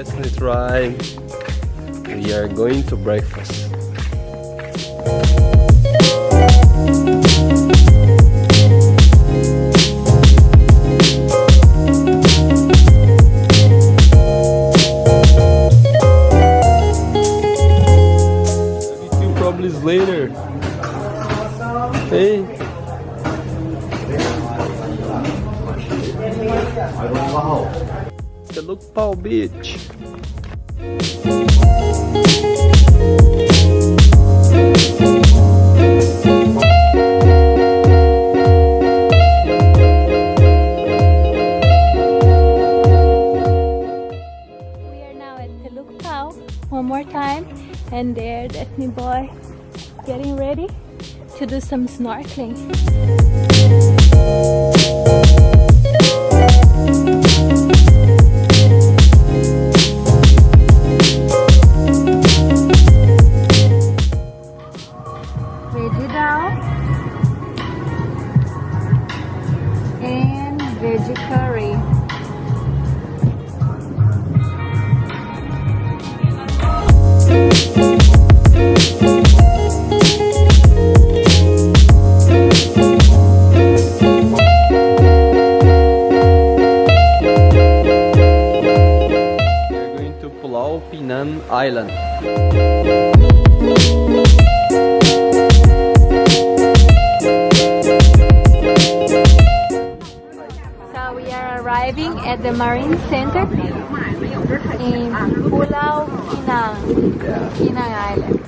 That's right. We are going to breakfast. Probably later. Hey. Teluk Pauh Beach. One more time, and there, that's me boy getting ready to do some snorkeling. Veggie dal and veggie curry. Pulau Pinang Island. So we are arriving at the Marine Center in Pulau Pinang, Pinang Island.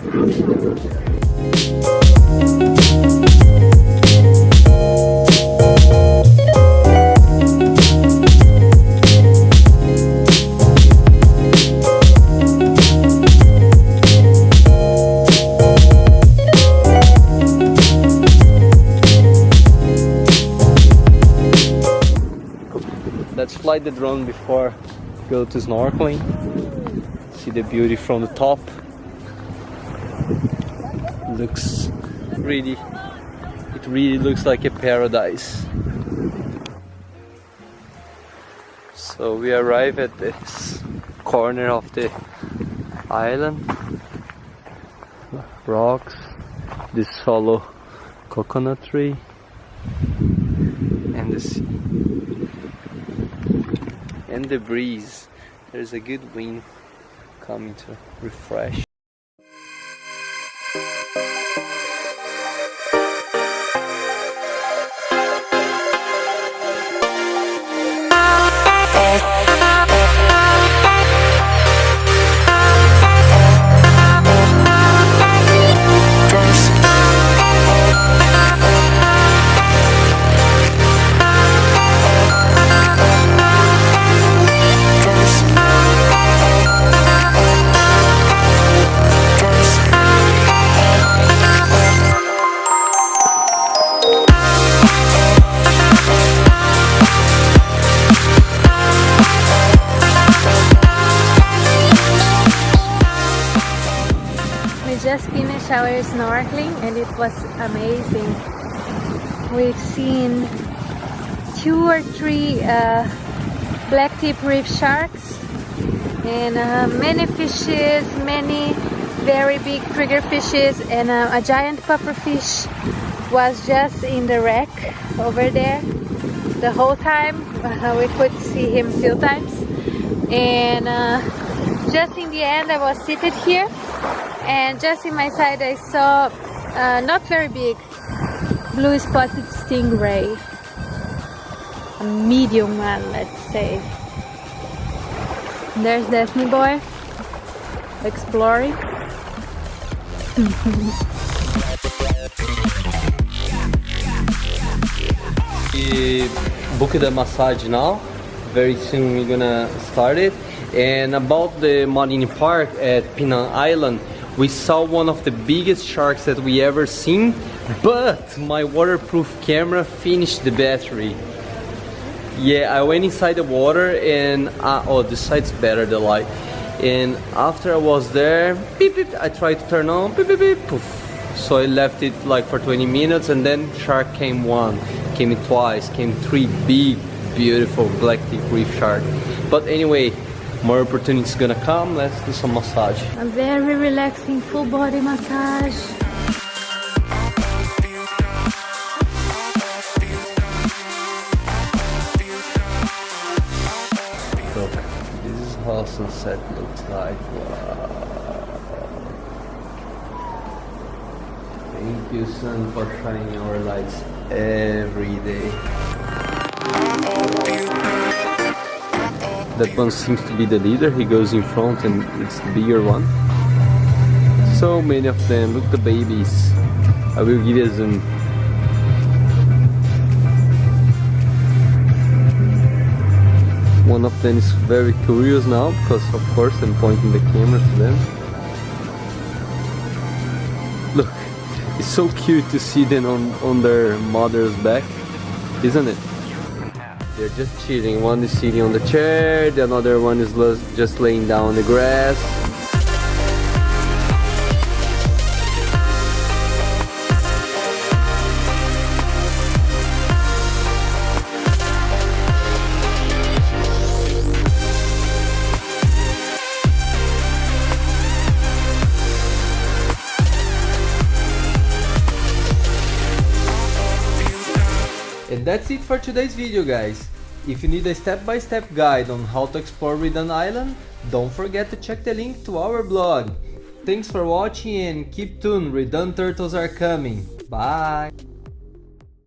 Let's fly the drone before go to snorkeling. See the beauty from the top. Looks really, it really looks like a paradise. So we arrive at this corner of the island. Rocks, this hollow coconut tree, and the sea. And the breeze. There's a good wind coming to refresh. Just finished our snorkeling and it was amazing. We've seen 2 or 3 black tip reef sharks and many fishes, many very big trigger fishes, and a giant pufferfish was just in the wreck over there the whole time. We could see him few times, and just in the end I was seated here, and just in my side I saw not very big blue spotted stingray, a medium one, let's say. There's Destiny Boy exploring. We booked the massage now. Very soon we're gonna start it. And about the marine park at Penang Island, we saw one of the biggest sharks that we ever seen, but my waterproof camera finished the battery. Yeah, I went inside the water and oh, this side's better, the light. And after I was there, beep, beep, I tried to turn on, beep, beep, beep, poof. So I left it like for 20 minutes, and then shark came one, came twice, came 3 big, beautiful black tip reef shark. But anyway, more opportunities gonna come. Let's do some massage. A very relaxing full body massage. Look, this is how sunset looks like. Wow. Thank you, sun, for shining our lights every day. That one seems to be the leader. He goes in front and it's the bigger one. So many of them. Look, the babies. I will give you a zoom. One of them is very curious now because of course I'm pointing the camera to them. Look, it's so cute to see them on their mother's back, isn't it? They're just chilling. One is sitting on the chair, the other one is just laying down on the grass. And that's it for today's video, guys. If you need a step-by-step guide on how to explore Redang Island, don't forget to check the link to our blog. Thanks for watching and keep tuned, Redang turtles are coming. Bye!